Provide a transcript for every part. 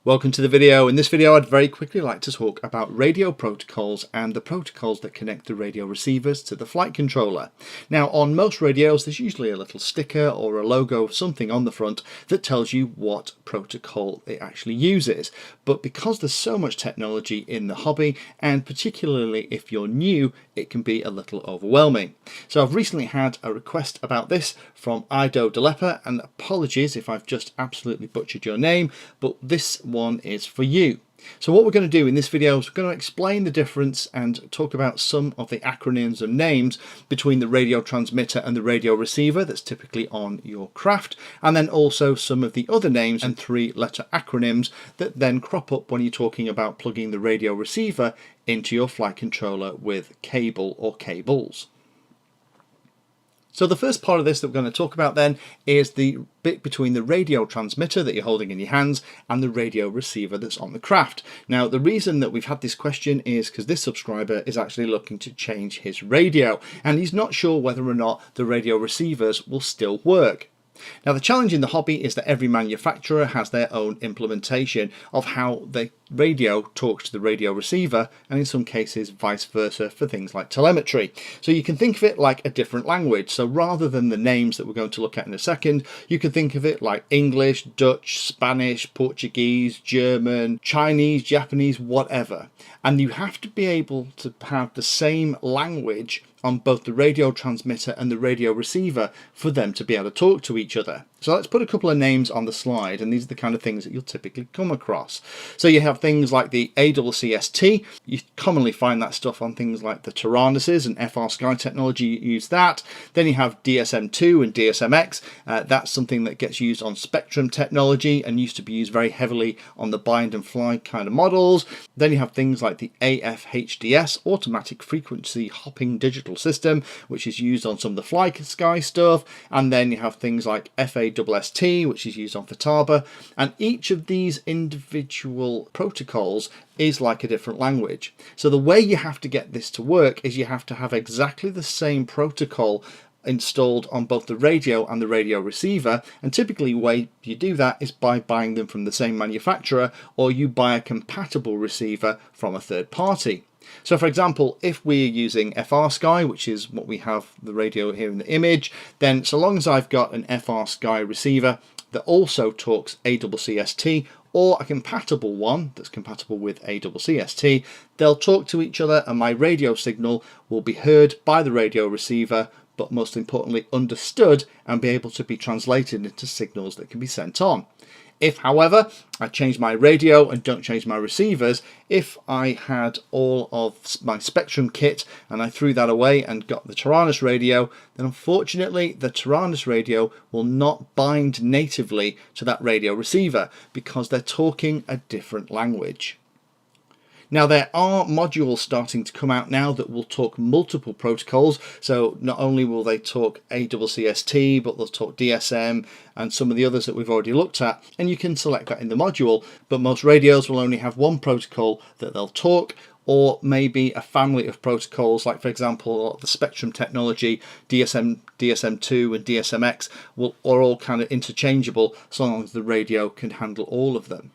Welcome to the video. In this video I'd very quickly like to talk about radio protocols and the protocols that connect the radio receivers to the flight controller. Now on most radios there's usually a little sticker or a logo, something on the front that tells you what protocol it actually uses. But because there's so much technology in the hobby, and particularly if you're new, it can be a little overwhelming. So I've recently had a request about this from Ido Delepa, and apologies if I've just absolutely butchered your name, but this one is for you. So what we're going to do in this video is we're going to explain the difference and talk about some of the acronyms and names between the radio transmitter and the radio receiver that's typically on your craft, and then also some of the other names and three-letter acronyms that then crop up when you're talking about plugging the radio receiver into your flight controller with cable or cables. So the first part of this that we're going to talk about then is the bit between the radio transmitter that you're holding in your hands and the radio receiver that's on the craft. Now the reason that we've had this question is because this subscriber is actually looking to change his radio and he's not sure whether or not the radio receivers will still work. Now the challenge in the hobby is that every manufacturer has their own implementation of how the radio talks to the radio receiver, and in some cases vice versa for things like telemetry. So you can think of it like a different language. So rather than the names that we're going to look at in a second, you can think of it like English, Dutch, Spanish, Portuguese, German, Chinese, Japanese, whatever. And you have to be able to have the same language on both the radio transmitter and the radio receiver for them to be able to talk to each other. So let's put a couple of names on the slide, and these are the kind of things that you'll typically come across. So you have things like the ACCST. You commonly find that stuff on things like the Tyrannuses, and FASST technology use that. Then you have DSM2 and DSMX. That's something that gets used on spectrum technology and used to be used very heavily on the bind and fly kind of models. Then you have things like the AFHDS, automatic frequency hopping digital system, which is used on some of the fly sky stuff. And then you have things like FASST, which is used on Fataba, and each of these individual protocols is like a different language. So the way you have to get this to work is you have to have exactly the same protocol installed on both the radio and the radio receiver, and typically the way you do that is by buying them from the same manufacturer, or you buy a compatible receiver from a third party. So for example, if we're using FR-Sky, which is what we have the radio here in the image, then so long as I've got an FR-Sky receiver that also talks ACCST, or a compatible one that's compatible with ACCST, they'll talk to each other and my radio signal will be heard by the radio receiver, but most importantly understood and be able to be translated into signals that can be sent on. If, however, I change my radio and don't change my receivers, if I had all of my Spectrum kit and I threw that away and got the Tyrannus radio, then unfortunately the Tyrannus radio will not bind natively to that radio receiver because they're talking a different language. Now there are modules starting to come out now that will talk multiple protocols, so not only will they talk ACCST, but they'll talk DSM and some of the others that we've already looked at, and you can select that in the module, but most radios will only have one protocol that they'll talk, or maybe a family of protocols, like for example the Spectrum technology, DSM2 and DSMX are all kind of interchangeable so long as the radio can handle all of them.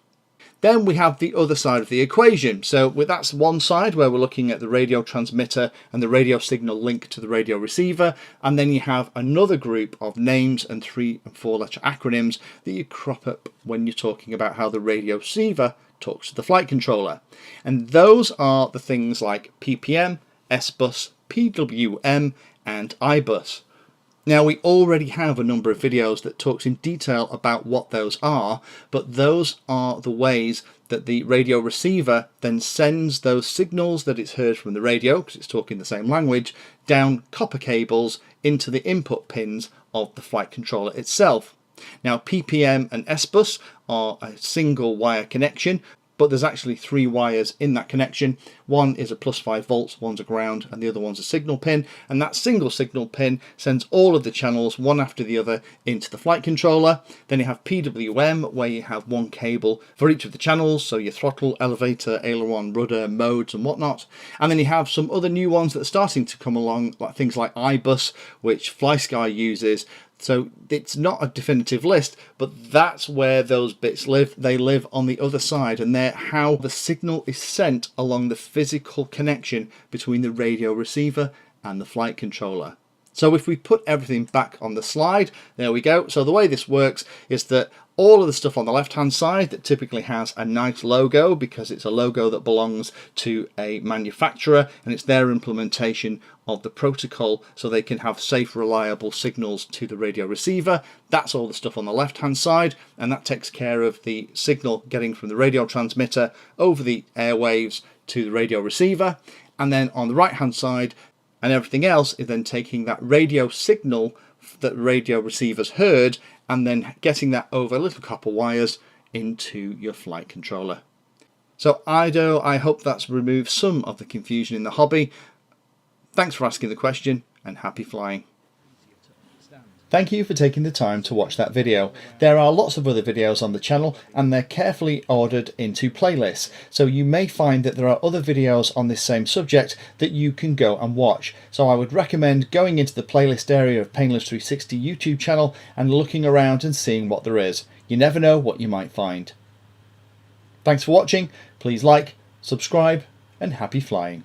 Then we have the other side of the equation. So that's one side where we're looking at the radio transmitter and the radio signal link to the radio receiver. And then you have another group of names and 3- and 4-letter acronyms that you crop up when you're talking about how the radio receiver talks to the flight controller. And those are the things like PPM, SBus, PWM, and iBus. Now we already have a number of videos that talks in detail about what those are, but those are the ways that the radio receiver then sends those signals that it's heard from the radio, because it's talking the same language, down copper cables into the input pins of the flight controller itself. Now PPM and SBus are a single wire connection, but there's actually 3 wires in that connection. One is a +5 volts, one's a ground, and the other one's a signal pin. And that single signal pin sends all of the channels, one after the other, into the flight controller. Then you have PWM, where you have one cable for each of the channels, so your throttle, elevator, aileron, rudder, modes, and whatnot. And then you have some other new ones that are starting to come along, like things like iBus, which FlySky uses, So it's not a definitive list, but that's where those bits live. They live on the other side, and they're how the signal is sent along the physical connection between the radio receiver and the flight controller. So if we put everything back on the slide, there we go. So the way this works is that all of the stuff on the left hand side that typically has a nice logo, because it's a logo that belongs to a manufacturer and it's their implementation of the protocol so they can have safe, reliable signals to the radio receiver. That's all the stuff on the left hand side, and that takes care of the signal getting from the radio transmitter over the airwaves to the radio receiver. And then on the right hand side, and everything else is then taking that radio signal that radio receivers heard and then getting that over little copper wires into your flight controller. So Ido, I hope that's removed some of the confusion in the hobby. Thanks for asking the question, and happy flying. Thank you for taking the time to watch that video. There are lots of other videos on the channel, and they're carefully ordered into playlists, so you may find that there are other videos on this same subject that you can go and watch. So I would recommend going into the playlist area of Painless 360 YouTube channel and looking around and seeing what there is. You never know what you might find. Thanks for watching. Please like, subscribe, and happy flying.